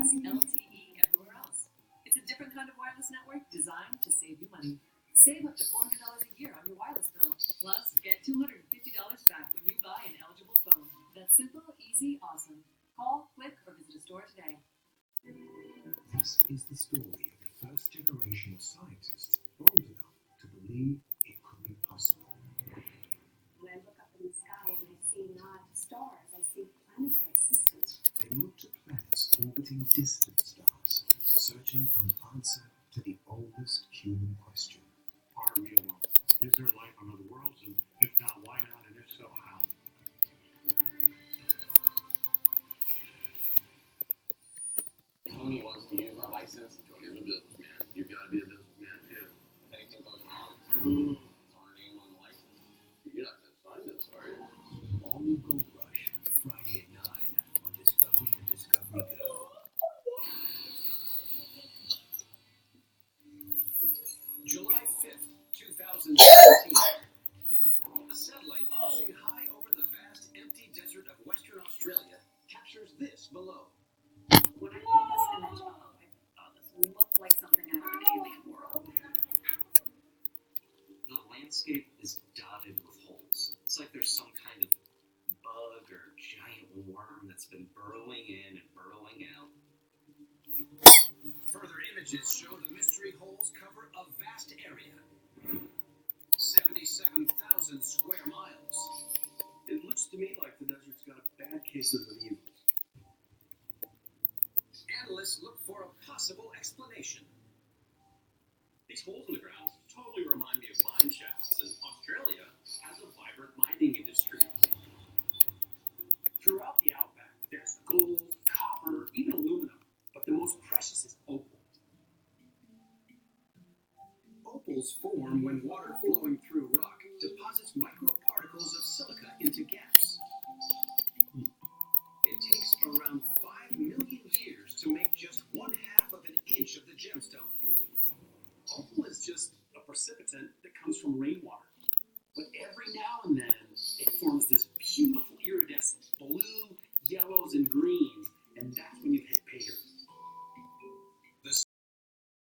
has LTE everywhere else. It's a different kind of wireless network designed to save you money. Save up to $400 a year on your wireless bill. Plus, get $250 back when you buy an eligible phone. That's simple, easy, awesome. Call, click, or visit a store today. This is the story of the first generation of scientists bold enough to believe it could be possible. When I look up in the sky and I see not stars, I see planetary systems. They look to planets orbiting distant stars, searching for an answer to the oldest human question. Are we alone? Is there life on other worlds? And if not, why not? And if so, how? Tony wants to use my license. Tony's a businessman. You've got to be a businessman too. If anything goes wrong, it's our name on the license. You're not going to sign this, are you? All New Gold Rush, Friday at 9 on Discovery and Discovery Go. July 5th, 2017. A satellite cruising high over the vast empty desert of Western Australia captures this below. When I pulled this image up, I thought this looked like something out of an alien world. The landscape is dotted with holes. It's like there's some kind of bug or giant worm that's been burrowing in and burrowing out. Further images show the mystery holes cover a vast area. 77,000 square miles. It looks to me like the desert's got a bad case of the measles. Analysts look for a possible explanation. These holes in the ground totally remind me of mine shafts, and Australia has a vibrant mining industry. Throughout the outback, there's gold, copper, even aluminum, but the most precious is opal. Opals form when water flowing through rock deposits microparticles of silica into gas.